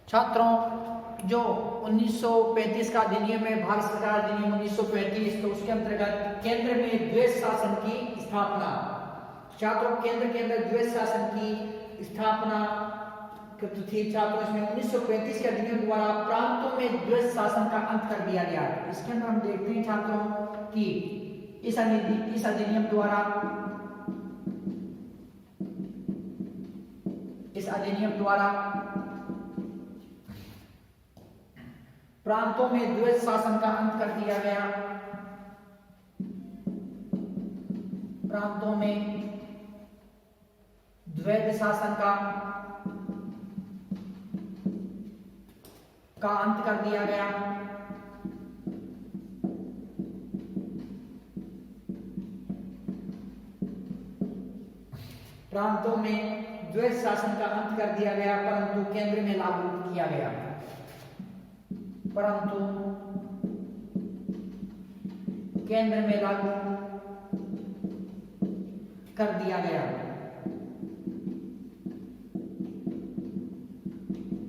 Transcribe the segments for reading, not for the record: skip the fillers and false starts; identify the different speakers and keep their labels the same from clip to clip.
Speaker 1: छात्रों, जो 1935 का अधिनियम है, भारत सरकार अधिनियम 1935, तो उसके अंतर्गत केंद्र में द्वैध शासन की स्थापना। छात्रों, केंद्र के अंदर द्वैध शासन की स्थापना थी। छात्रों, इसमें 1935 के अधिनियम द्वारा प्रांतों में द्वैध शासन का अंत कर दिया गया। इसके अंदर हम देखते हैं छात्रों कि इस अधिनियम द्वारा प्रांतों में द्वैध शासन का अंत कर दिया गया। प्रांतों में द्वैध शासन का अंत कर दिया गया। प्रांतों में द्वैध शासन का अंत कर दिया गया, परंतु केंद्र में लागू किया गया। परंतु केंद्र में लागू कर दिया गया।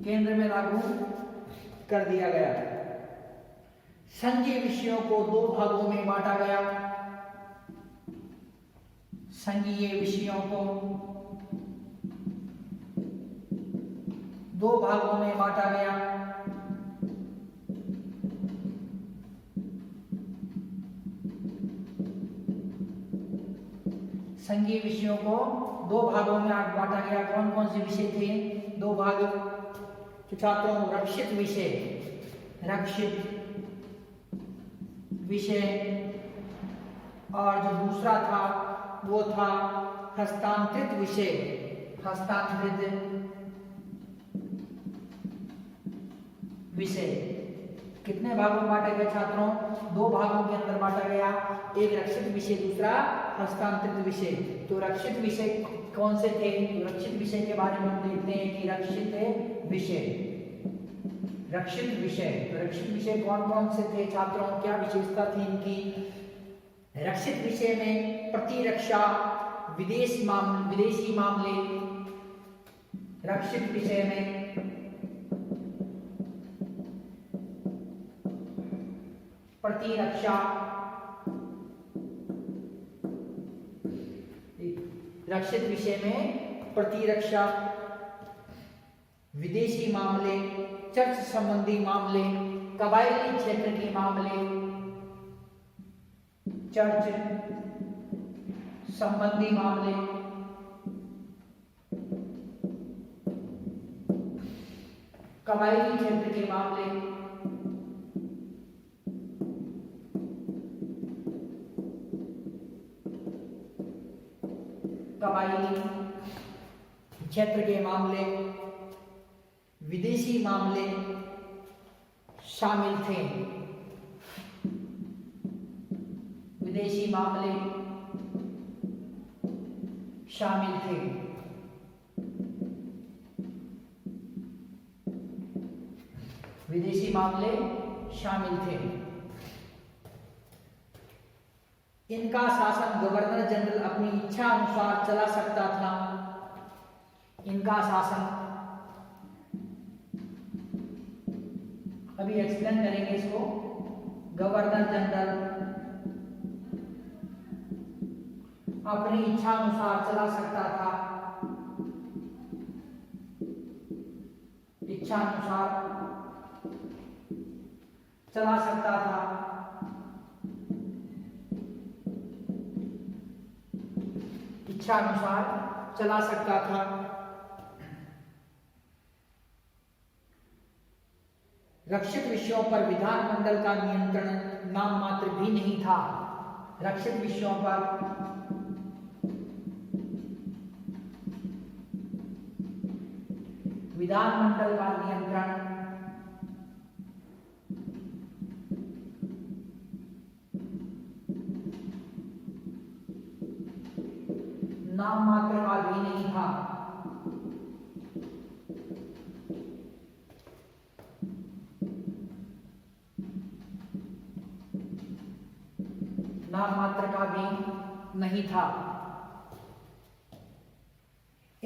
Speaker 1: केंद्र में लागू कर दिया गया। संघीय विषयों को दो भागों में बांटा गया। संघीय विषयों को दो भागों में बांटा गया। संघीय विषयों को दो भागों में बांटा गया। कौन कौन से विषय थे? दो भाग। तो छात्रों, रक्षित विषय और जो दूसरा था वो था हस्तांतरित विषय। कितने भागों में बांटा गया छात्रों? दो भागों के अंदर बांटा गया। एक रक्षित विषय, दूसरा हस्तांतरित विषय। तो रक्षित विषय कौन से थे? तो रक्षित विषय के बारे में हम देखते हैं कि रक्षित विषय कौन कौन से थे छात्रों? क्या विशेषता थी इनकी? रक्षित विषय में प्रतिरक्षा, विदेशी मामले। रक्षित विषय में प्रतिरक्षा, रक्षित विषय में प्रतिरक्षा, विदेशी मामले, चर्च संबंधी मामले, कबायली क्षेत्र के मामले, चर्च संबंधी मामले, कबायली क्षेत्र के मामले, कबायली क्षेत्र के मामले, विदेशी मामले शामिल थे। विदेशी मामले शामिल थे। विदेशी मामले शामिल थे। इनका शासन गवर्नर जनरल अपनी इच्छा अनुसार चला सकता था। इनका शासन, अभी एक्सप्लेन करेंगे इसको। गवर्नर जनरल अपनी इच्छा अनुसार चला सकता था। इच्छा अनुसार चला सकता था। इच्छा अनुसार चला सकता था। रक्षित विषयों पर विधानमंडल का नियंत्रण नाम मात्र भी नहीं था। रक्षित विषयों पर विधानमंडल का नियंत्रण नाम मात्र का भी नहीं था। नाम मात्र का भी नहीं था।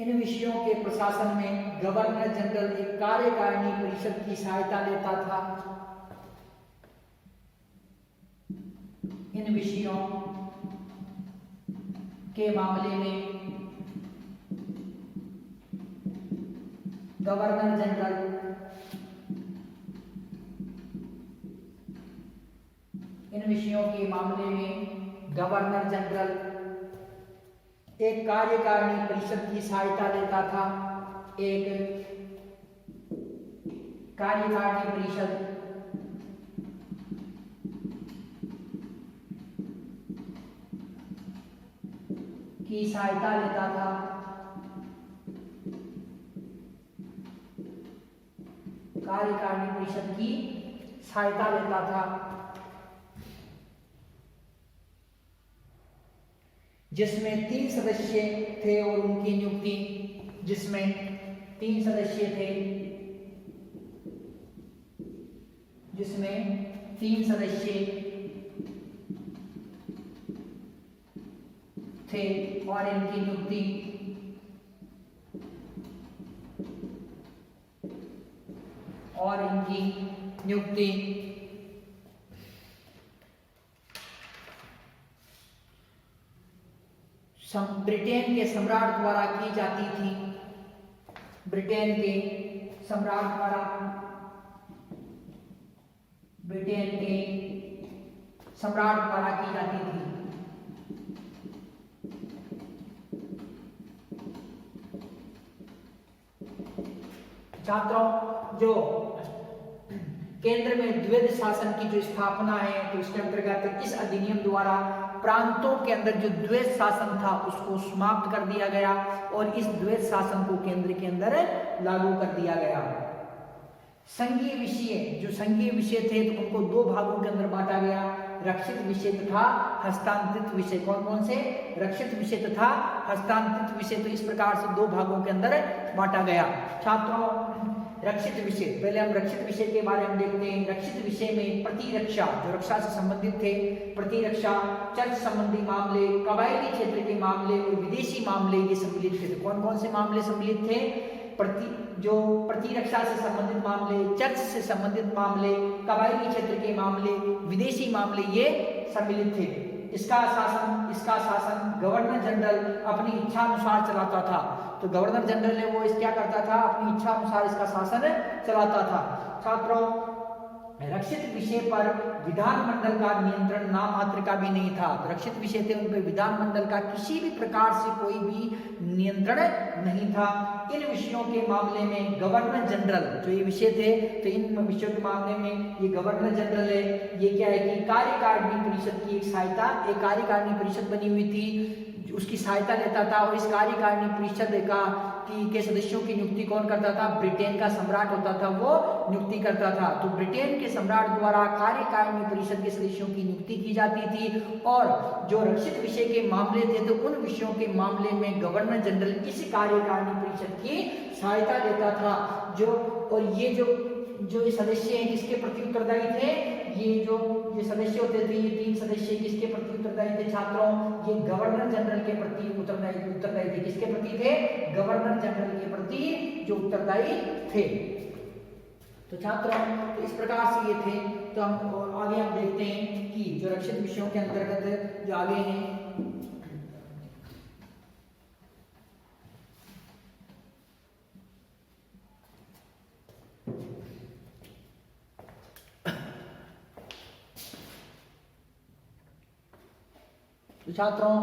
Speaker 1: इन विषयों के प्रशासन में गवर्नर जनरल एक कार्यकारिणी परिषद की सहायता लेता था। इन विषयों के मामले में गवर्नर जनरल एक कार्यकारिणी परिषद की सहायता लेता था। एक कार्यकारिणी परिषद की सहायता लेता था। कार्यकारिणी परिषद की सहायता लेता था, जिसमें 3 सदस्य थे और उनकी नियुक्ति, जिसमें 3 सदस्य थे, और इनकी नियुक्ति ब्रिटेन के सम्राट द्वारा की जाती थी। ब्रिटेन के सम्राट द्वारा की जाती थी। छात्रों, जो केंद्र में द्वैध शासन की जो स्थापना है, तो इसके अंतर्गत इस अधिनियम द्वारा प्रांतों के अंदर जो द्वैध शासन था उसको समाप्त कर दिया गया और इस द्वैध शासन को केंद्र के अंदर लागू कर दिया गया। संघीय विषय थे तो उनको 2 भागों के अंदर बांटा गया, रक्षित विषय तथा हस्तांतरित विषय। कौन कौन से? रक्षित विषय तथा हस्तांतरित विषय। तो इस प्रकार से 2 भागों के अंदर बांटा गया। छात्रों, रक्षित विषय, पहले हम रक्षित विषय के बारे में देखते हैं। रक्षित विषय में प्रतिरक्षा, जो रक्षा से संबंधित थे, प्रतिरक्षा, चर्च संबंधी मामले, कबायली क्षेत्र के मामले और विदेशी मामले ये सम्मिलित थे। कौन कौन से मामले सम्मिलित थे? प्रतिरक्षा से संबंधित मामले, चर्च से संबंधित मामले, कबायली क्षेत्र के मामले, विदेशी मामले ये सम्मिलित थे। इसका शासन गवर्नर जनरल अपनी इच्छा अनुसार चलाता था। तो गवर्नर जनरल ने वो क्या करता था? अपनी इच्छा अनुसार इसका शासन चलाता था। छात्रों, रक्षित विषय पर विधानमंडल का नियंत्रण नाम मात्र का भी नहीं था। रक्षित विषय थे, उन पर विधानमंडल का किसी भी प्रकार से कोई भी नियंत्रण नहीं था। इन विषयों के मामले में गवर्नर जनरल, जो ये विषय थे, तो इन विषयों के मामले में ये गवर्नर जनरल है, ये क्या है कि कार्यकारिणी परिषद की एक कार्यकारिणी परिषद बनी हुई थी, उसकी सहायता लेता था। और इस कार्यकारिणी परिषद के सदस्यों की नियुक्ति कौन करता था? ब्रिटेन का सम्राट होता था, वो नियुक्ति करता था। तो ब्रिटेन के सम्राट द्वारा कार्यकारिणी परिषद के सदस्यों की नियुक्ति की जाती थी। और जो रक्षित विषय के मामले थे, तो उन विषयों के मामले में गवर्नर जनरल इस कार्यकारिणी परिषद की सहायता लेता था। और ये जो सदस्य हैं किसके प्रति उत्तरदायी थे? ये सदस्य होते थे, ये 3 सदस्य किसके प्रति उत्तरदायी थे? छात्रों, ये गवर्नर जनरल के प्रति उत्तरदायी थे। किसके प्रति थे? गवर्नर जनरल के प्रति जो उत्तरदायी थे। तो छात्रों, तो इस प्रकार से ये थे। तो हम आगे देखते हैं कि जो रक्षित विषयों के अंतर्गत जो आगे हैं, तो छात्रों,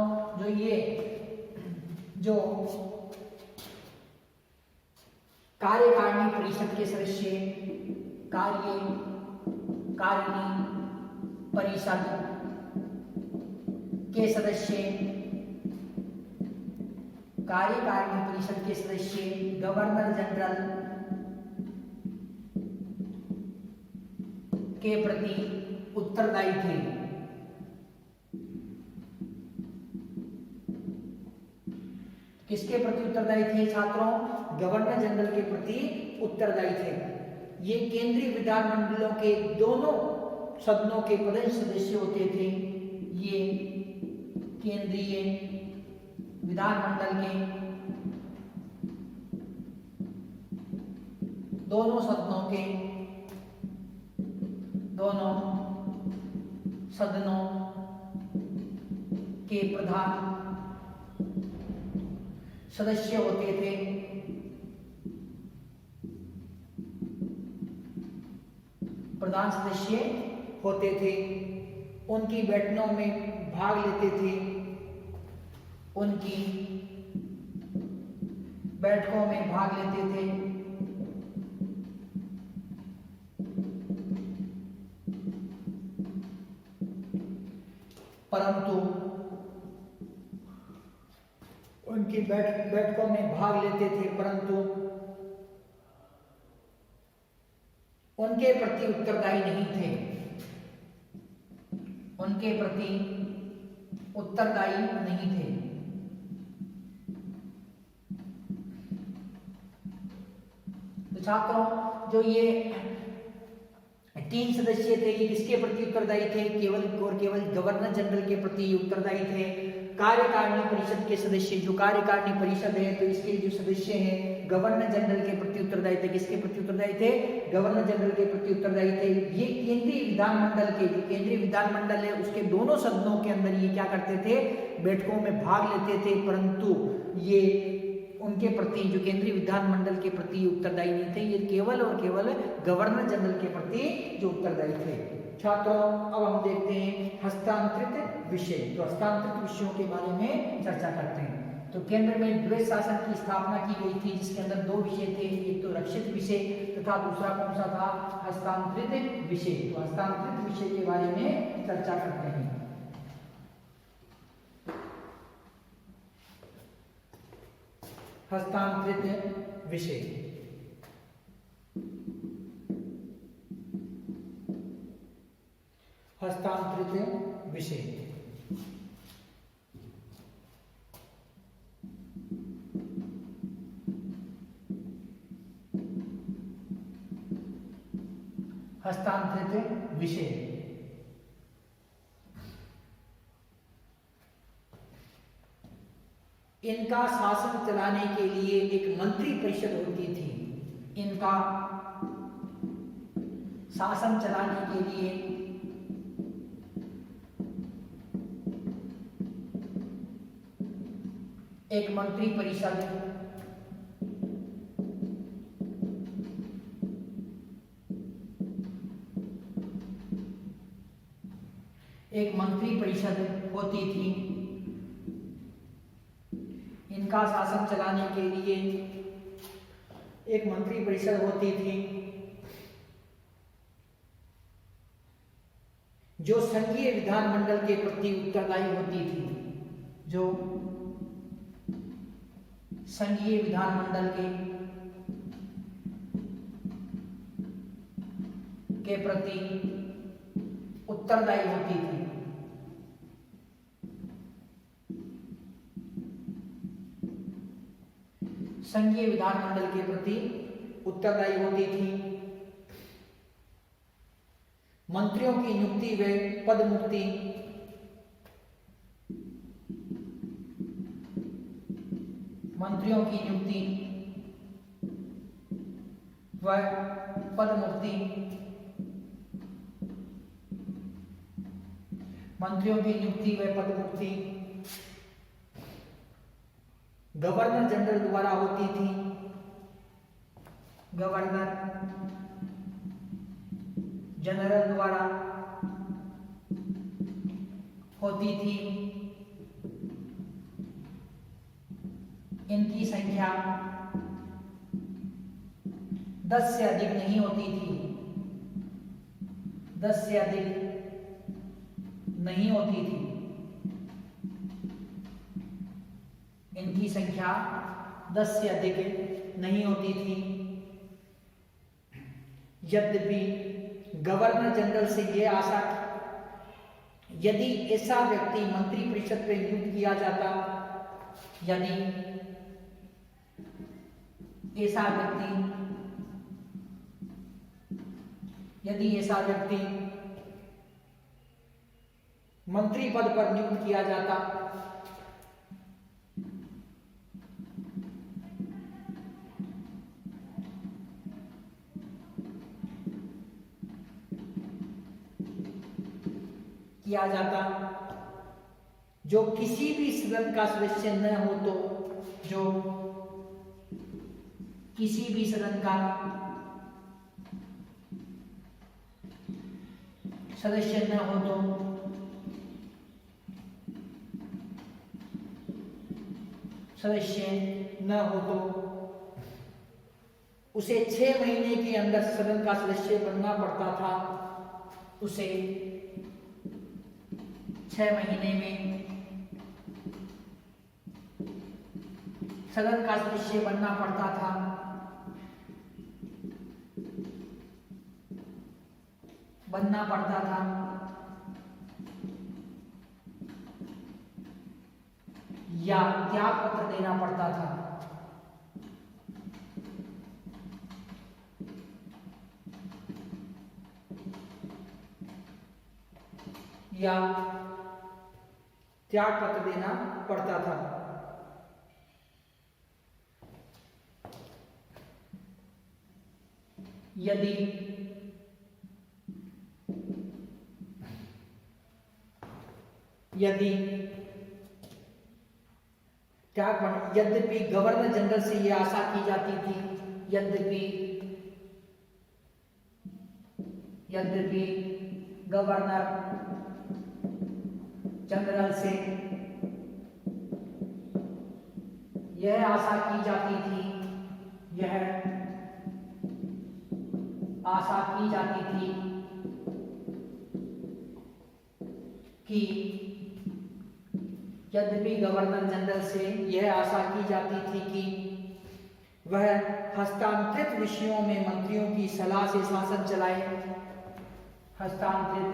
Speaker 1: जो कार्यकारिणी परिषद के सदस्य, कार्यकारिणी परिषद के सदस्य गवर्नर जनरल के प्रति उत्तरदायी थे। किसके प्रति उत्तरदायी थे? छात्रों, गवर्नर जनरल के प्रति उत्तरदायी थे। ये केंद्रीय विधानमंडलों के दोनों सदनों के प्रदेश सदस्य होते थे। ये केंद्रीय विधानमंडल के दोनों सदनों के प्रधान सदस्य होते थे। प्रधान सदस्य होते थे, उनकी बैठकों में भाग लेते थे, उनकी बैठकों में भाग लेते थे। परंतु उनकी बैठकों में भाग लेते थे, परंतु उनके प्रति उत्तरदायी नहीं थे। उनके प्रति उत्तरदायी नहीं थे। तो छात्रों, जो ये 3 सदस्य थे, ये किसके प्रति उत्तरदायी थे? केवल और केवल गवर्नर जनरल के प्रति उत्तरदायी थे। कार्यकारिणी परिषद के सदस्य, जो कार्यकारिणी परिषद है, तो इसके जो सदस्य हैं गवर्नर जनरल के प्रति उत्तरदायी थे। किसके प्रति उत्तरदायी थे? गवर्नर जनरल के प्रति उत्तरदायी थे। ये केंद्रीय विधानमंडल के, जो केंद्रीय विधानमंडल है, उसके दोनों सदनों के अंदर ये क्या करते थे? बैठकों में भाग लेते थे, परंतु ये उनके प्रति, जो केंद्रीय विधानमंडल के प्रति उत्तरदायी नहीं थे। ये केवल और केवल गवर्नर जनरल के प्रति जो उत्तरदायी थे। छात्रों, अब हम देखते हैं हस्तांतरित विषय। तो हस्तांतरित विषयों के बारे में चर्चा करते हैं। तो केंद्र में द्वैत शासन की स्थापना की गई थी, जिसके अंदर 2 विषय थे, एक तो रक्षित विषय तथा दूसरा कौन सा था? हस्तांतरित विषय। तो हस्तांतरित विषय के बारे में चर्चा करते हैं। हस्तांतरित विषय। हस्तांतरित विषय हस्तांतरित विषय इनका शासन चलाने के लिए एक मंत्री परिषद होती थी। इनका शासन चलाने के लिए एक मंत्री परिषद होती थी। इनका शासन चलाने के लिए एक मंत्री परिषद होती थी, जो संघीय विधानमंडल के प्रति उत्तरदायी होती थी। जो संघीय विधानमंडल के प्रति उत्तरदायी होती थी। संघीय विधानमंडल के प्रति उत्तरदायी होती थी। मंत्रियों की नियुक्ति व पद मुक्ति मंत्रियों की नियुक्ति व पद मुक्ति मंत्रियों की नियुक्ति व पद मुक्ति गवर्नर जनरल द्वारा होती थी। गवर्नर जनरल द्वारा होती थी। इनकी संख्या 10 से अधिक नहीं होती थी। 10 से अधिक नहीं होती थी। इनकी संख्या 10 से अधिक नहीं होती थी। यद्यपि गवर्नर जनरल से यह आशा, यदि ऐसा व्यक्ति मंत्री परिषद में नियुक्त किया जाता, यदि ऐसा व्यक्ति मंत्री पद पर नियुक्त किया जाता, किया जाता। जो किसी भी सदन का सदस्य न हो तो, जो किसी भी सदन का सदस्य न हो तो उसे 6 महीने के अंदर सदन का सदस्य बनना पड़ता था। उसे 6 महीने में सदन का सदस्य बनना पड़ता था। या त्याग पत्र देना पड़ता था। या त्याग पत्र देना पड़ता था। यदि यद्यपि गवर्नर जनरल से यह आशा की जाती थी, यद्यपि गवर्नर जनरल से यह आशा की जाती थी कि यद्यपि गवर्नर जनरल से यह आशा की जाती थी कि वह हस्तांतरित विषयों में मंत्रियों की सलाह से शासन चलाए। हस्तांतरित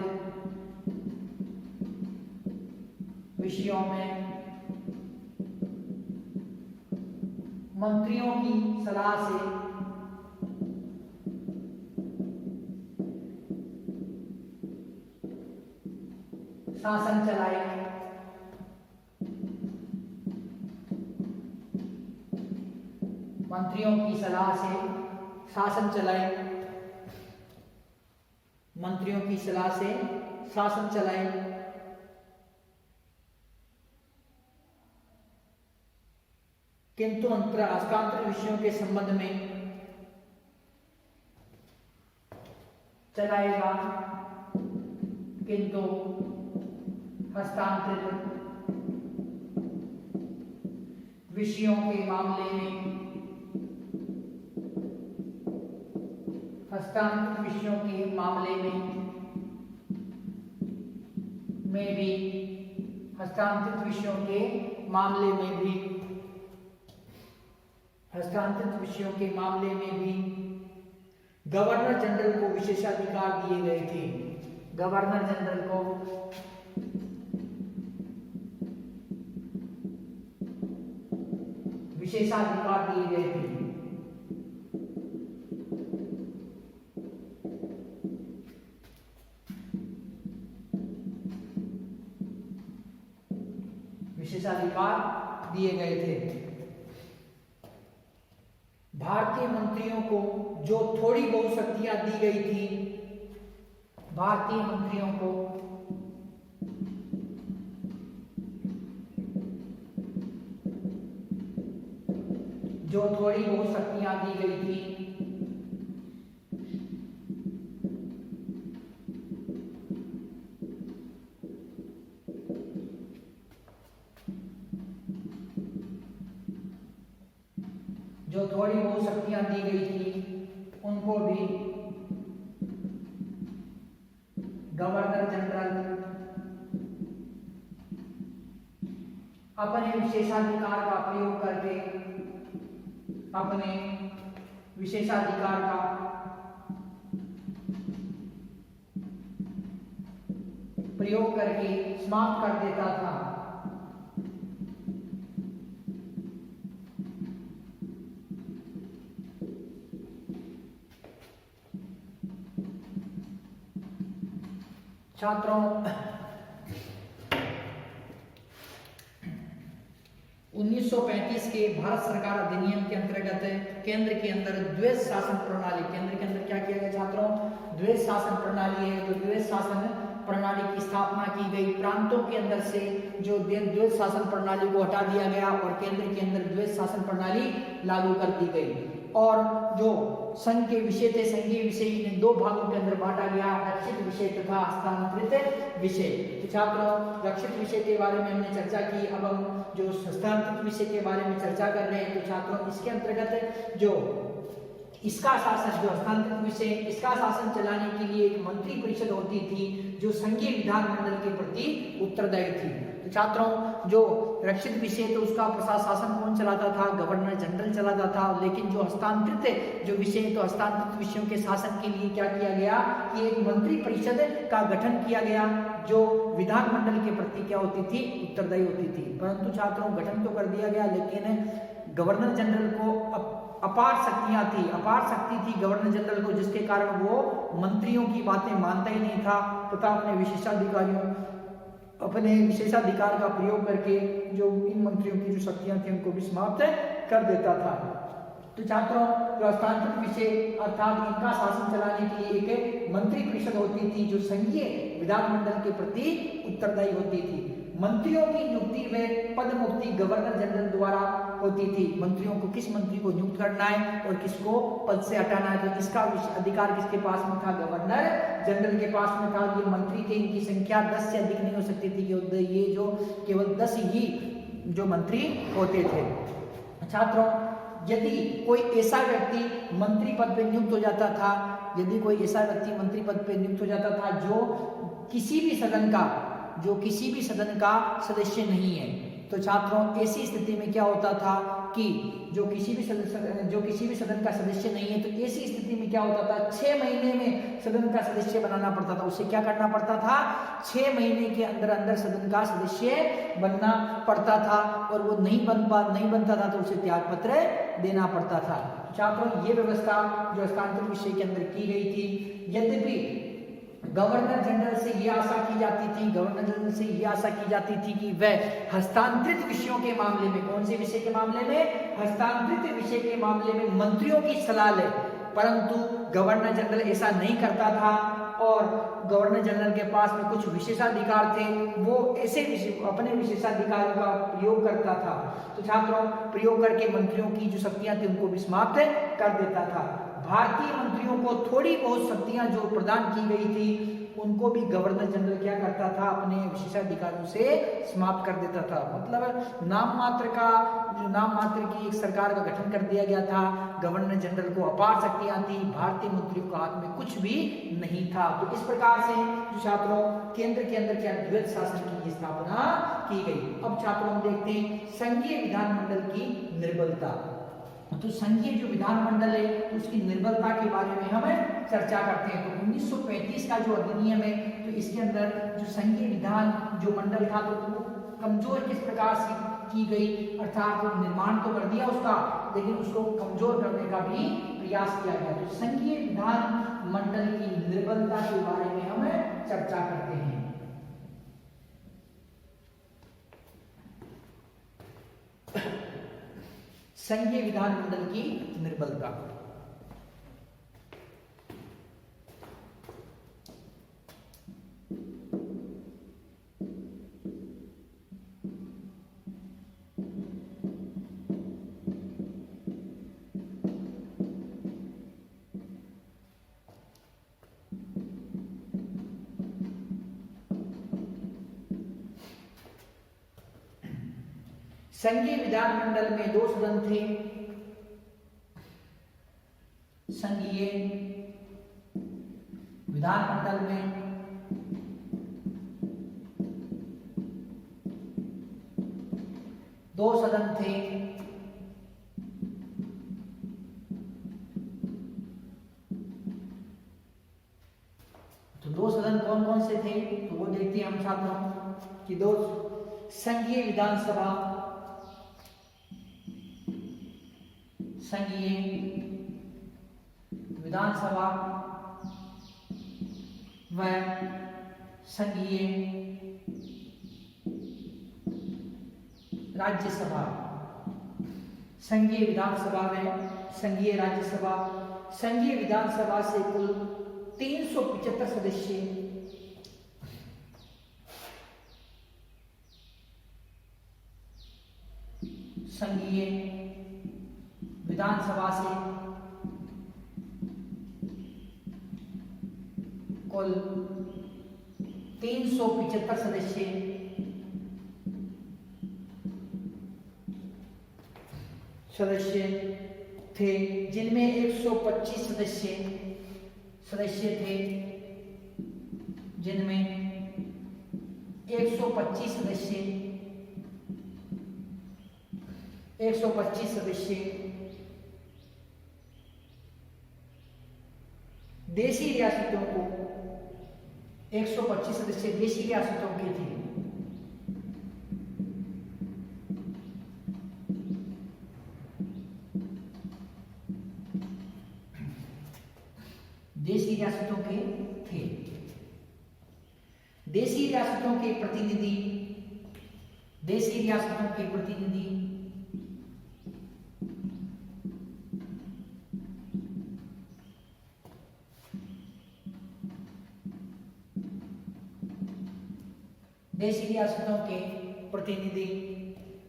Speaker 1: विषयों में मंत्रियों की सलाह से शासन चलाए। मंत्रियों की सलाह से शासन चलाए। मंत्रियों की सलाह से शासन चलाए। किंतु हस्तांतरित विषयों के संबंध में चलाएगा, किंतु हस्तांतरित विषयों के मामले में भी गवर्नर जनरल को विशेषाधिकार दिए गए थे। गवर्नर जनरल को विशेषाधिकार दिए गए थे। भारतीय मंत्रियों को जो थोड़ी बहुत शक्तियां दी गई थी, भारतीय मंत्रियों को जो थोड़ी बहुत शक्तियां दी गई थी, उनको भी गवर्नर जनरल अपने विशेषाधिकार का प्रयोग करके समाप्त कर देता था। छात्रों, 1935 के भारत सरकार अधिनियम के अंतर्गत केंद्र के अंदर द्वैध शासन प्रणाली, केंद्र के अंदर क्या किया गया छात्रों? द्वैध शासन प्रणाली है। जो द्वैध शासन प्रणाली की स्थापना की गई। प्रांतों के अंदर से जो द्वैध शासन प्रणाली को हटा दिया गया और केंद्र के अंदर द्वैध शासन प्रणाली लागू कर दी गई। और जो संघ के विषय थे, संघीय विषय इन्हें दो भागों के अंदर बांटा गया, रक्षित विषय तथा हस्तांतरित विषय। तो छात्रों, रक्षित विषय के बारे में हमने चर्चा की। अब हम जो हस्तांतरित विषय के बारे में चर्चा कर रहे हैं। तो छात्रों, इसके अंतर्गत जो इसका शासन, जो हस्तांतरित विषय, इसका शासन चलाने के लिए एक मंत्री परिषद होती थी जो संघीय विधानमंडल के प्रति उत्तरदायी थी। तो छात्रों, जो रक्षित विषय तो उसका शासन कौन चलाता था? गवर्नर जनरल चलाता था। लेकिन जो हस्तांतरित जो विषय, तो हस्तांतरित विषयों के शासन के लिए क्या किया गया कि एक मंत्री परिषद का गठन किया गया जो विधानमंडल के प्रति क्या होती थी? उत्तरदायी होती थी। परंतु छात्रों, गठन तो कर दिया गया, लेकिन गवर्नर जनरल को अपार शक्तियां थी, अपार शक्ति थी गवर्नर जनरल को, जिसके कारण वो मंत्रियों की बातें मानता ही नहीं था तथा अपने विशेषाधिकार का प्रयोग करके जो इन मंत्रियों की जो शक्तियां थी उनको भी समाप्त कर देता था। तो छात्रों, जो हस्तांतरित विषय अर्थात इनका शासन चलाने के लिए एक मंत्री परिषद होती थी जो संघीय विधानमंडल के प्रति उत्तरदायी होती थी। मंत्रियों की नियुक्ति में पद मुक्ति गवर्नर जनरल द्वारा होती थी। मंत्रियों को, किस मंत्री को नियुक्त करना है और किसको पद से हटाना है, तो इसका अधिकार किसके पास में था? गवर्नर जनरल के पास में था। ये मंत्री थे, इनकी संख्या 10 से अधिक नहीं हो सकती थी। ये जो केवल 10 ही जो मंत्री होते थे। छात्रों, यदि कोई ऐसा व्यक्ति मंत्री पद पे नियुक्त हो जाता था, यदि कोई ऐसा व्यक्ति मंत्री पद पे नियुक्त हो जाता था जो किसी भी सदन का सदस्य नहीं है, तो छात्रों, ऐसी स्थिति में क्या होता था कि जो किसी भी सदन का सदस्य नहीं है, तो ऐसी स्थिति में क्या होता था? 6 महीने में सदन का सदस्य बनाना पड़ता था। उसे क्या करना पड़ता था? 6 महीने के अंदर अंदर सदन का सदस्य बनना पड़ता था, और वो नहीं बनता था तो उसे त्याग पत्र देना पड़ता था। छात्रों, ये व्यवस्था जो हस्तांतरित विषय के अंदर की गई थी। यद्यपि गवर्नर जनरल से ये आशा की जाती थी कि वह हस्तांतरित विषयों के मामले में, कौन से विषय के मामले में? हस्तांतरित विषय के मामले में मंत्रियों की सलाह ले, परंतु गवर्नर जनरल ऐसा नहीं करता था। और गवर्नर जनरल के पास में कुछ विशेषाधिकार थे, वो ऐसे अपने विशेषाधिकारों का प्रयोग करता था। तो छात्रों, प्रयोग करके मंत्रियों की जो शक्तियां थी उनको भी समाप्त कर देता था। भारतीय मंत्रियों को थोड़ी बहुत शक्तियां जो प्रदान की गई थी उनको भी गवर्नर जनरल क्या करता था? अपने विशेषाधिकारों से समाप्त कर देता था। मतलब नाम मात्र की एक सरकार का गठन कर दिया गया था। गवर्नर जनरल को अपार शक्तियां थी, भारतीय मंत्रियों का हाथ में कुछ भी नहीं था। तो इस प्रकार से जो छात्रों, केंद्र के अंदर क्या द्वैध शासन की स्थापना की गई। अब छात्रों, हम देखते हैं संघीय विधानमंडल की निर्बलता। तो संघीय जो विधानमंडल है उसकी निर्बलता के बारे में हम चर्चा करते हैं। तो 1935 का जो अधिनियम है, तो इसके अंदर जो संघीय विधान जो मंडल था तो वो कमजोर किस प्रकार से की गई, अर्थात निर्माण तो कर दिया उसका, लेकिन उसको कमजोर करने का भी प्रयास किया गया। तो संघीय विधान मंडल की निर्बलता के बारे में हम चर्चा करते हैं। संघीय विधानमंडल की निर्बलता। संघीय विधानमंडल में 2 सदन थे। संघीय विधानमंडल में 2 सदन थे। तो 2 सदन कौन कौन से थे? तो वो देखते हैं हम छात्रों कि 2 संघीय विधानसभा, संघीय विधानसभा व संघीय राज्यसभा। संघीय विधानसभा में संघीय राज्यसभा। संघीय विधानसभा से कुल 375 सदस्य संघीय विधानसभा से कुल 375 सदस्य थे, जिनमें 125 सदस्य थे, जिनमें 125 सदस्य देशी रियासतों को 125 सदस्य देशी रियासतों के थे। देशी रियासतों के थे। देशी रियासतों के प्रतिनिधि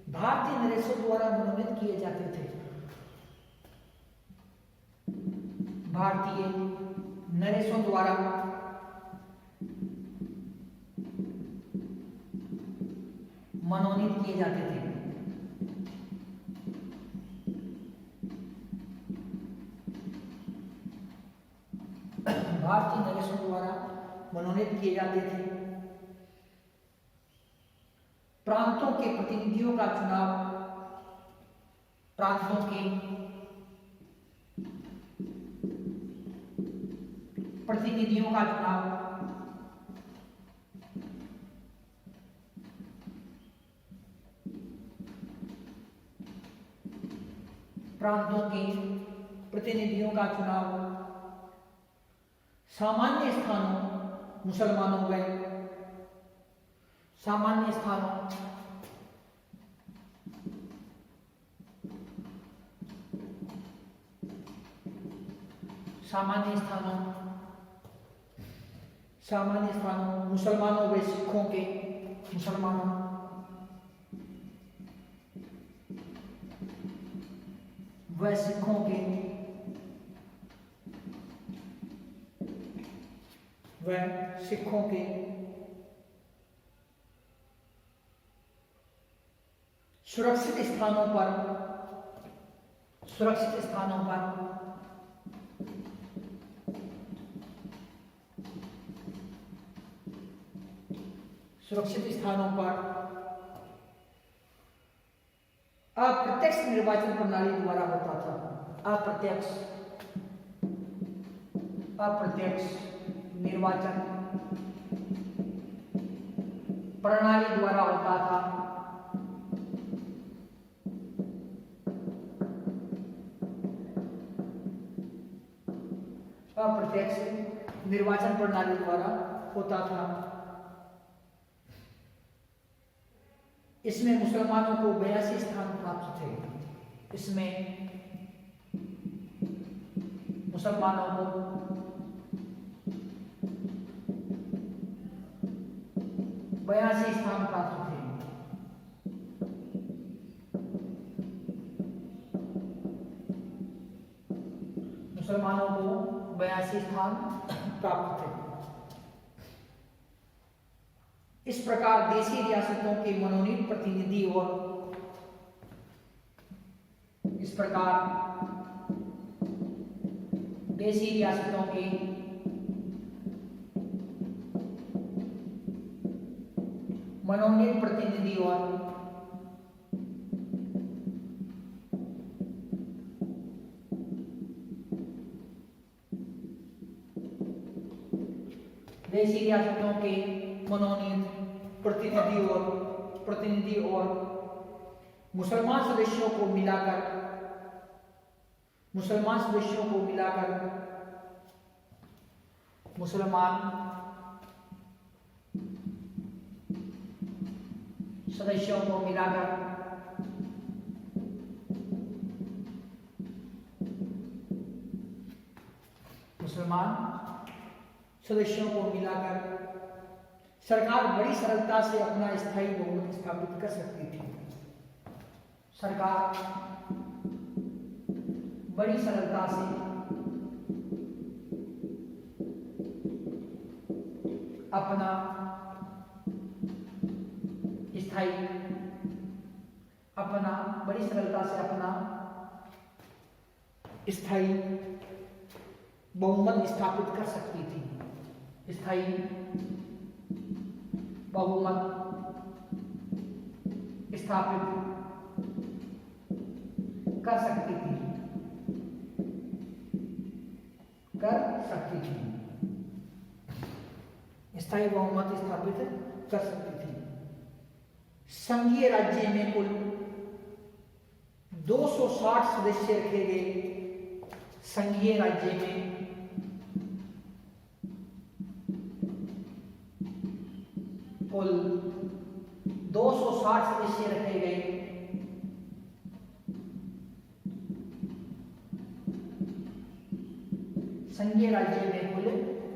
Speaker 1: भारतीय नरेशों द्वारा मनोनीत किए जाते थे। भारतीय नरेशों द्वारा मनोनीत किए जाते थे। भारतीय नरेशों द्वारा मनोनीत किए जाते थे। प्रांतों के प्रतिनिधियों का चुनाव प्रांतों के प्रतिनिधियों का चुनाव प्रांतों के प्रतिनिधियों का चुनाव सामान्य स्थानों मुसलमानों व सामान्य स्थानों मुसलमानों व सिखों के सुरक्षित स्थानों पर अप्रत्यक्ष निर्वाचन प्रणाली द्वारा होता था। अप्रत्यक्ष निर्वाचन प्रणाली द्वारा होता था। अप्रत्यक्ष निर्वाचन प्रणाली द्वारा होता था। इसमें मुसलमानों को 82 स्थान प्राप्त थे। इसमें मुसलमानों को 82 स्थान प्राप्त थे। मुसलमानों को 82 स्थान प्राप्त थे। इस प्रकार देशी रियासतों के मनोनीत प्रतिनिधि और प्रतिनिधि और मुसलमान सदस्यों को मिलाकर मुसलमान सदस्यों को मिलाकर सरकार बड़ी सरलता से अपना स्थायी बहुमत स्थापित कर सकती थी। सरकार बड़ी सरलता से अपना स्थायी बहुमत स्थापित कर सकती थी। स्थायी बहुमत स्थापित कर सकती थी स्थायी बहुमत स्थापित कर सकती थी। संघीय राज्य में कुल 260 सदस्य रखे गए। संघीय राज्य में कुल 260 सदस्य रखे गए। संघीय राज्य में कुल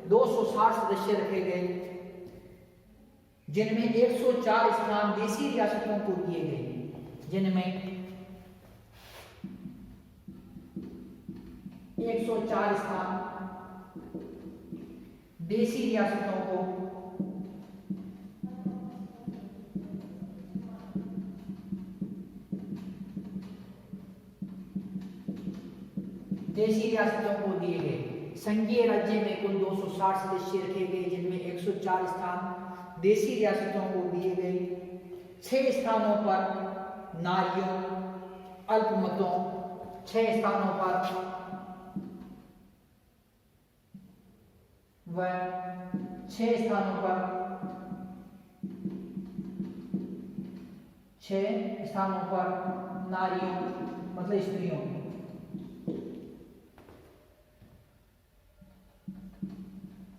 Speaker 1: 260 सदस्य रखे गए, जिनमें 104 स्थान देशी रियासतों को दिए गए। जिनमें 104 स्थान देशी रियासतों को दिए गए। संघीय राज्य में कुल 260 सदस्य रखे गए, जिनमें 104 स्थान देशी रियासतों को दिए गए। 6 स्थानों पर नारियों, अल्पमतों, 6 स्थानों पर व 6 स्थानों पर नारियों मतलब स्त्रियों,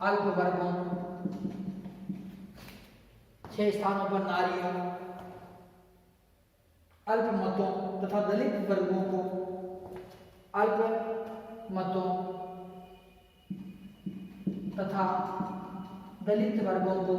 Speaker 1: अल्प वर्गों, 6 स्थानों पर नारियों, अल्पमतों तथा दलित वर्गों को, अल्पमतों तथा दलित वर्गों को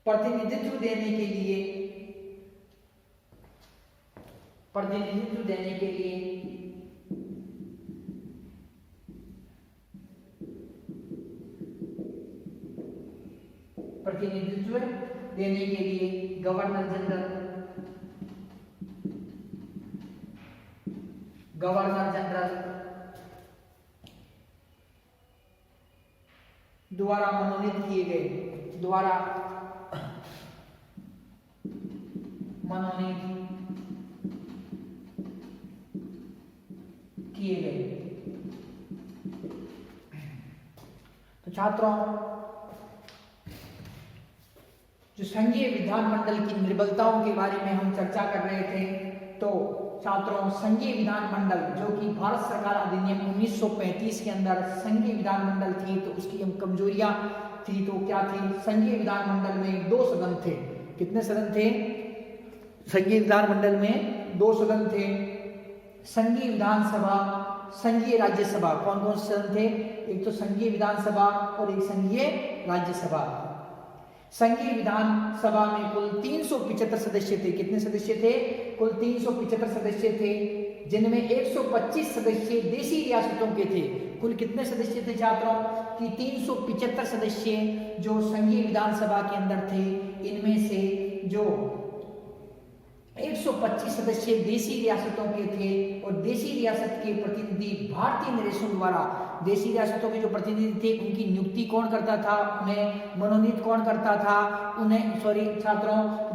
Speaker 1: प्रतिनिधित्व देने के लिए गवर्नर जनरल द्वारा मनोनीत किए गए। तो छात्रों, जो संघीय विधानमंडल की निर्बलताओं के बारे में हम चर्चा कर रहे थे, तो छात्रों संघीय विधानमंडल जो कि भारत सरकार अधिनियम 1935 के अंदर संघीय विधानमंडल थी, तो उसकी हम कमजोरियां थी तो क्या थी? संघीय विधानमंडल में 2 सदन थे। कितने सदन थे? संघीय विधानमंडल में 2 सदन थे। संघीय विधानसभा, संघीय राज्यसभा। कौन कौन से सदन थे? एक तो संघीय विधानसभा और एक संघीय राज्यसभा। संघीय विधानसभा में कुल 375 सदस्य थे। कितने सदस्य थे? कुल 375 सदस्य थे, जिनमें 125 सदस्य देशी रियासतों के थे। कुल कितने सदस्य थे छात्रों? कि 375 सदस्य जो संघीय विधानसभा के अंदर थे। इनमें से जो 125 सदस्य देशी रियासतों के थे और देशी रियासत के प्रतिनिधि भारतीय नरेशों द्वारा, देशी रियासतों के जो प्रतिनिधि थे उनकी नियुक्ति कौन करता था? उन्हें मनोनीत कौन करता था?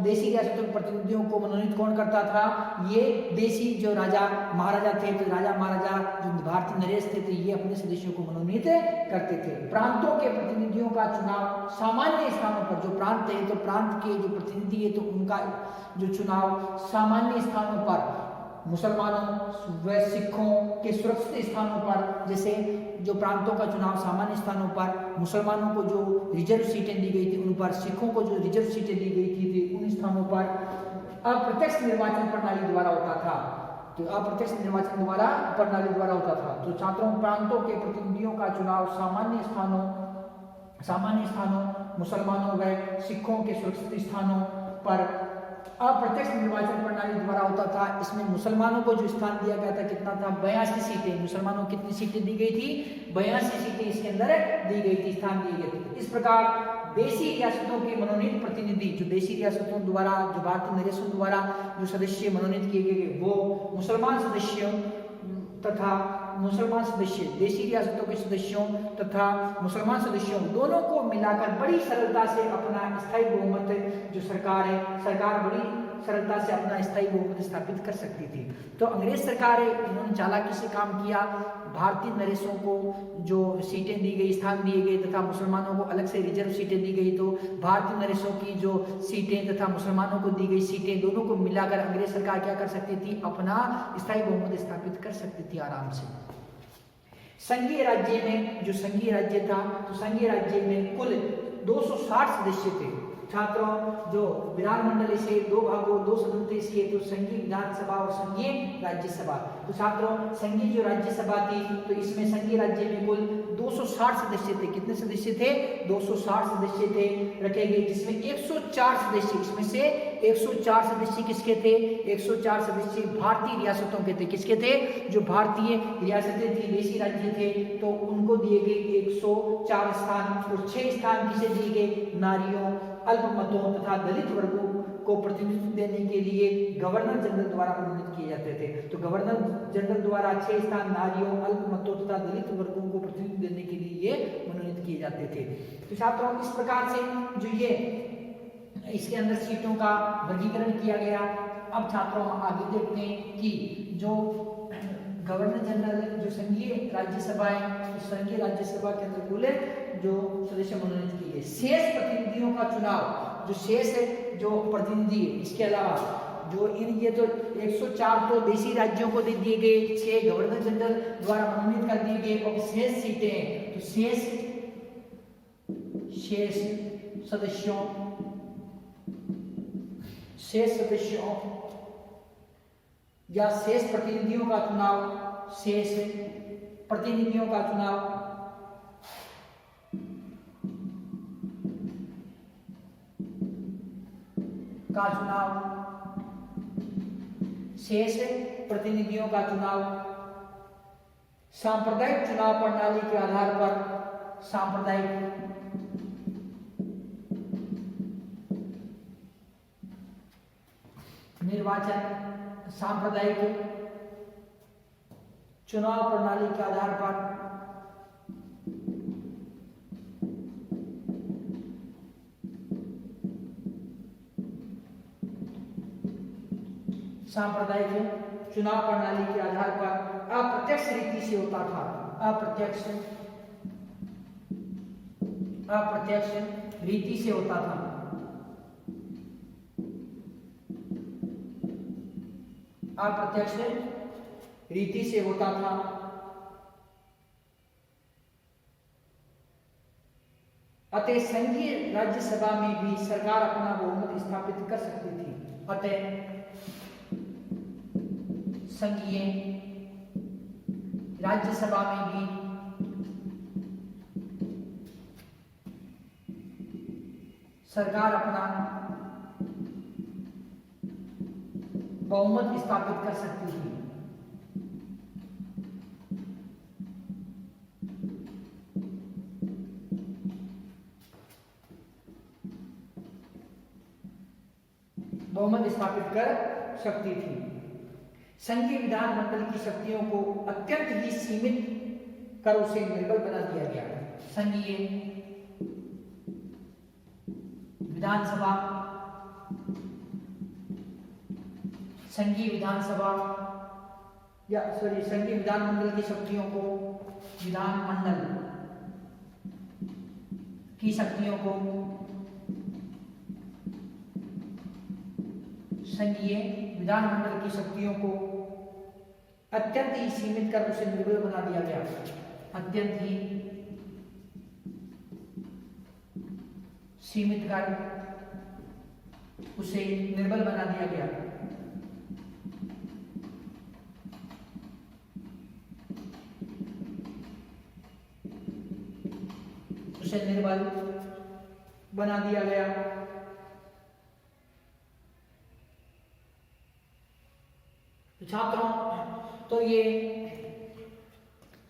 Speaker 1: देशी रियासतों के प्रतिनिधियों को मनोनीत कौन करता था? ये देशी जो राजा महाराजा थे, तो राजा महाराजा जो भारतीय नरेश थे, तो ये अपने सदस्यों को मनोनीत करते थे। प्रांतों के प्रतिनिधियों का चुनाव सामान्य स्थानों पर, जो प्रांत है तो प्रांत के जो प्रतिनिधि है तो उनका जो चुनाव सामान्य स्थानों पर, मुसलमानों व सिखों के सुरक्षित स्थानों पर, जैसे जो प्रांतों का चुनाव सामान्य स्थानों पर, मुसलमानों को जो रिजर्व सीटें दी गई थी उन पर, सिखों को जो रिजर्व सीटें दी गई थी उन स्थानों पर अप्रत्यक्ष निर्वाचन प्रणाली द्वारा होता था। तो अप्रत्यक्ष निर्वाचन द्वारा प्रणाली द्वारा होता था। तो छात्रों प्रांतों के प्रतिनिधियों का चुनाव सामान्य स्थानों मुसलमानों व सिखों के सुरक्षित स्थानों पर अप्रत्यक्ष निर्वाचन प्रणाली द्वारा होता था। इसमें मुसलमानों को जो स्थान दिया गया था कितना था, 82 सीटें। मुसलमानों को कितनी सीटें दी गई थी, 82 सीटें इसके अंदर दी गई थी, स्थान दिए गए थे। इस प्रकार देशी रियासतों के मनोनीत प्रतिनिधि, जो देशी रियासतों द्वारा, जो भारतीय नरेशों द्वारा जो सदस्य मनोनीत किए गए वो मुसलमान सदस्यों तथा देशी रियासतों के सदस्यों तथा मुसलमान सदस्यों दोनों को मिलाकर बड़ी सरलता से अपना स्थायी बहुमत, जो सरकार है, सरकार बड़ी सरलता से अपना स्थायी बहुमत स्थापित कर सकती थी। तो अंग्रेज सरकार इन्होंने चालाकी से काम किया। भारतीय नरेशों को जो सीटें दी गई, स्थान दिए गए तथा मुसलमानों को अलग से रिजर्व सीटें दी गई, तो भारतीय नरेशों की जो सीटें तथा मुसलमानों को दी गई सीटें दोनों को मिलाकर अंग्रेज सरकार क्या कर सकती थी, अपना स्थायी बहुमत स्थापित कर सकती थी आराम से। संघीय राज्य में, जो संघीय राज्य था, तो संघीय राज्य में कुल 260 सदस्य थे। छात्रों जो विधानमंडल इसे दो भागों, दो सदन थे इसके, तो संघीय विधानसभा और संघीय राज्यसभा। तो छात्रों संघीय जो राज्यसभा थी, तो इसमें संघीय राज्य में कुल 260 सदस्य थे। कितने सदस्य थे, 260 सदस्य थे रखे गए, जिसमें 104 सदस्य, इसमें से 104 सदस्य किसके थे, 104 सदस्य भारतीय रियासतों के थे। किसके थे, जो भारतीय रियासतें थी, देशी राज्य थे, तो उनको दिए गए 104 स्थान, और 6 स्थान किसे दिए गए, नारियों, अल्पमतों तथा दलित वर्गों को प्रतिनिधित्व देने के लिए गवर्नर जनरल द्वारा मनोनीत किए जाते थे। तो गवर्नर जनरल द्वारा 6 स्थान नारियों, अल्पमतों तथा दलित वर्गों को प्रतिनिधित्व देने के लिए ये मनोनीत किए जाते थे। तो छात्रों इस प्रकार से जो ये इसके अंदर सीटों का वर्गीकरण किया गया। अब छात्रों हम आगे देखते हैं कि जो गवर्नर जनरल, जो संघीय राज्यसभा है, संघीय राज्यसभा के अंदर बोले जो सदस्य मनोनीत किए गए। शेष प्रतिनिधियों का चुनाव, जो शेष है, जो प्रतिनिधि है, इसके अलावा जो इन ये तो 104 तो देशी राज्यों को दे दिए गए, 6 गवर्नर जनरल द्वारा मनोनीत कर दिए गए, और शेष सीटें हैं, तो शेष सदस्यों या शेष प्रतिनिधियों का चुनाव, शेष प्रतिनिधियों का चुनाव शेष प्रतिनिधियों का चुनाव सांप्रदायिक चुनाव प्रणाली के आधार पर, सांप्रदायिक निर्वाचन, सांप्रदायिक चुनाव प्रणाली के आधार पर सांप्रदायिक चुनाव प्रणाली के आधार पर अप्रत्यक्ष रीति से होता था। अप्रत्यक्ष रीति से होता था। अप्रत्यक्ष रीति से होता था। अतः संघीय राज्यसभा में भी सरकार अपना बहुमत स्थापित कर सकती थी। अतः संघीय राज्यसभा में भी सरकार अपना बहुमत स्थापित कर सकती थी। बहुमत स्थापित कर सकती थी। संघीय विधानमंडल की शक्तियों को अत्यंत ही सीमित कर उसे निर्बल बना दिया गया। संघीय विधानमंडल की शक्तियों को, संघीय विधानमंडल की शक्तियों को अत्यंत ही सीमित कर उसे निर्बल बना दिया गया। अत्यंत ही सीमित कर उसे निर्बल बना दिया गया। उसे निर्बल बना दिया गया। तो छात्रों, तो ये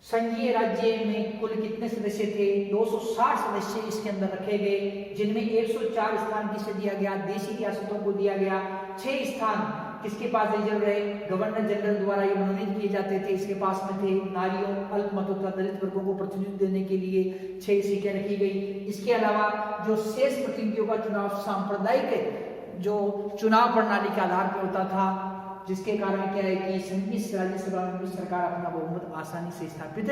Speaker 1: संघीय राज्य में कुल कितने सदस्य थे? 260 सदस्य इसके अंदर रखे गए, जिनमें 104 स्थान किसे दिया गया? देशी रियासतों को दिया गया। 6 स्थान किसके पास रिजर्व रहे? गवर्नर जनरल द्वारा ये मनोनीत किए जाते थे, इसके पास में थे। नारियों, अल्पमतों तथा दलित वर्गों को प्रतिनिधित्व देने के लिए 6 सीटें रखी गई। इसके अलावा जो शेष प्रतिनिधियों का चुनाव सांप्रदायिक जो चुनाव प्रणाली के आधार पर होता था, जिसके कारण क्या है कि संघीय राज्यसभा में भी सरकार अपना बहुमत आसानी से स्थापित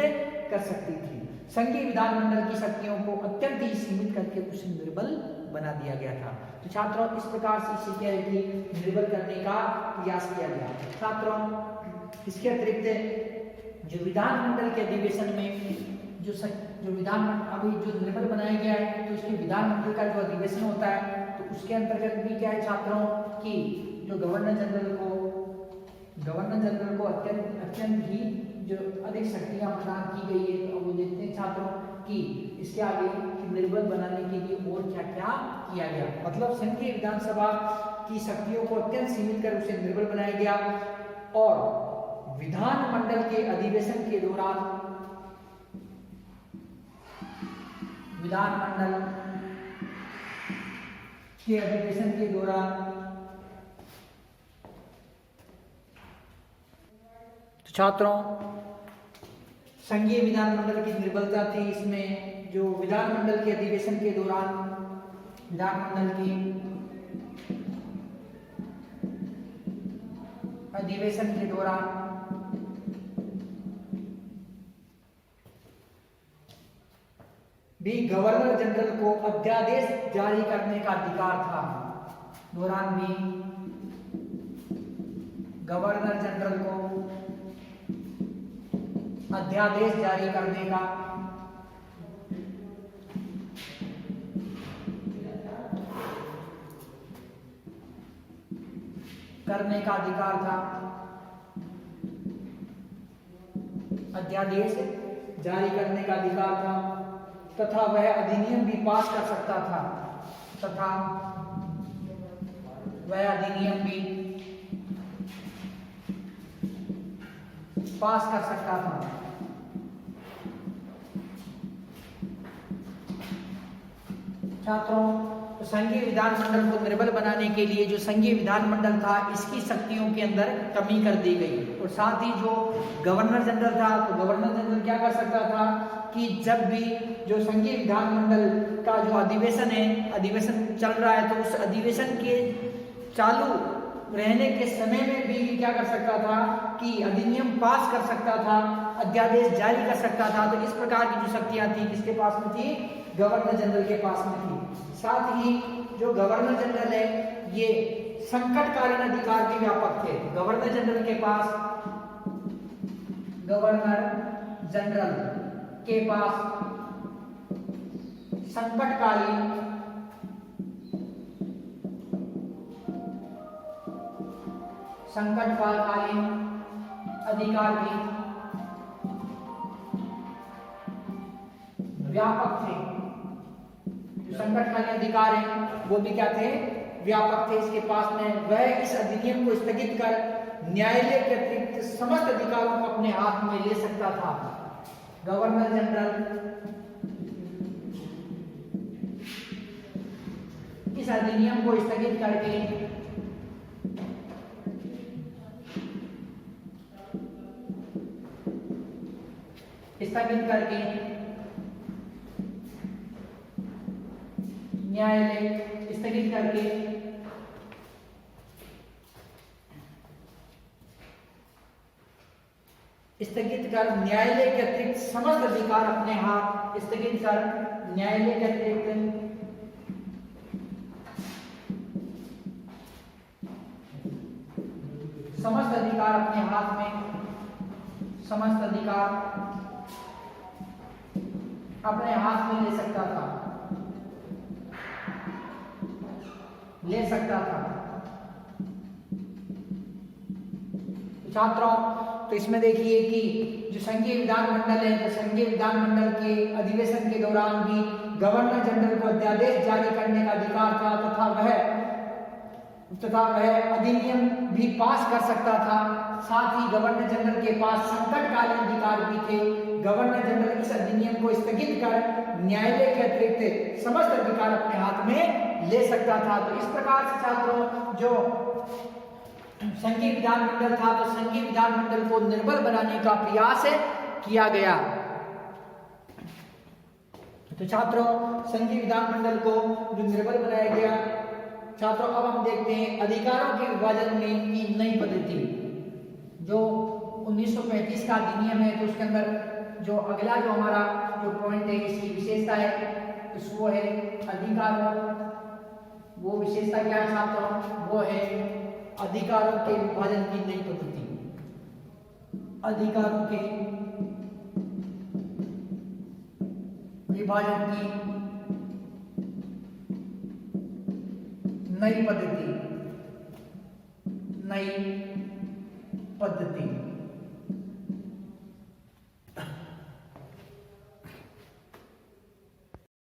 Speaker 1: कर सकती थी। संघीय विधानमंडल की शक्तियों को अत्यंत ही सीमित करके उसे निर्बल बना दिया गया था। तो छात्रों, इस प्रकार से इसे क्या है कि निर्बल करने का प्रयास किया गया। छात्रों, इसके अतिरिक्त जो विधानमंडल के अधिवेशन में जो विधानमंडल अभी जो निर्बल बनाया गया है, तो उसके विधानमंडल का जो अधिवेशन होता है, तो उसके अंतर्गत भी क्या है छात्रों कि जो गवर्नर जनरल को अत्यंत ही जो अधिक शक्तियां प्रदान की गई है। तो वो देखते हैं छात्रों कि इसके आगे निर्बल बनाने के लिए और क्या क्या किया गया। मतलब संघीय विधानसभा की शक्तियों को अत्यंत सीमित कर उसे निर्बल बनाया गया, और विधानमंडल के अधिवेशन के दौरान छात्रों, संघीय विधानमंडल की निर्बलता थी इसमें। जो विधानमंडल के अधिवेशन के दौरान भी गवर्नर जनरल को अध्यादेश जारी करने का अधिकार था। गवर्नर जनरल को अध्यादेश जारी करने का अधिकार था। अध्यादेश जारी करने का अधिकार था, तथा वह अधिनियम भी पास कर सकता था। छात्रों, तो संघीय विधानमंडल को निर्बल बनाने के लिए जो संघीय विधानमंडल था, इसकी शक्तियों के अंदर कमी कर दी गई। और साथ ही जो गवर्नर जनरल था, तो गवर्नर जनरल क्या कर सकता था कि जब भी जो संघीय विधानमंडल का जो अधिवेशन चल रहा है, तो उस अधिवेशन के चालू रहने के समय में भी क्या कर सकता था कि अधिनियम पास कर सकता था, अध्यादेश जारी कर सकता था। तो इस प्रकार की जो शक्तियां थी किसके पास में थी? गवर्नर जनरल के पास में थी। साथ ही जो गवर्नर जनरल है, ये संकटकालीन अधिकार के व्यापक थे। गवर्नर जनरल के पास संकटकालीन अधिकार भी व्यापक थे। जो संकटकालीन अधिकार हैं वो भी क्या थे? व्यापक थे। इसके पास में वह इस अधिनियम को स्थगित कर न्यायालय के अतिरिक्त समस्त अधिकारों को अपने हाथ में ले सकता था। गवर्नर जनरल इस अधिनियम को स्थगित करके न्यायालय स्थगित करके न्यायालय के अतिरिक्त समस्त अधिकार अपने हाथ स्थगित कर न्यायालय के अतिरिक्त समस्त अधिकार अपने हाथ में ले सकता था। छात्रों, तो इसमें देखिए कि जो संघीय विधानमंडल है, तो संघीय विधानमंडल के अधिवेशन के दौरान भी गवर्नर जनरल को अध्यादेश जारी करने का अधिकार था तथा वह अधिनियम भी पास कर सकता था। साथ ही गवर्नर जनरल के पास संकटकालीन अधिकार भी थे। गवर्नर जनरल इस अधिनियम को स्थगित कर न्यायालय के अतिरिक्त समस्त अधिकार अपने हाथ में ले सकता था। तो इस प्रकार से छात्रों जो संघीय विधानमंडल था तो संघीय विधानमंडल को निर्बल बनाने का प्रयास किया गया। तो छात्रों संघीय विधानमंडल को जो निर्बल बनाया गया। छात्रों अब हम देखते हैं अधिकारों के विभाजन में की नई पद्धति। जो 1935 का अधिनियम है तो उसके अंदर जो अगला जो हमारा जो पॉइंट है इसकी विशेषता है वो है अधिकारों। वो विशेषता क्या है छात्रों? वो है अधिकारों के विभाजन की नई पद्धति। अधिकारों के विभाजन की नई पद्धति। नई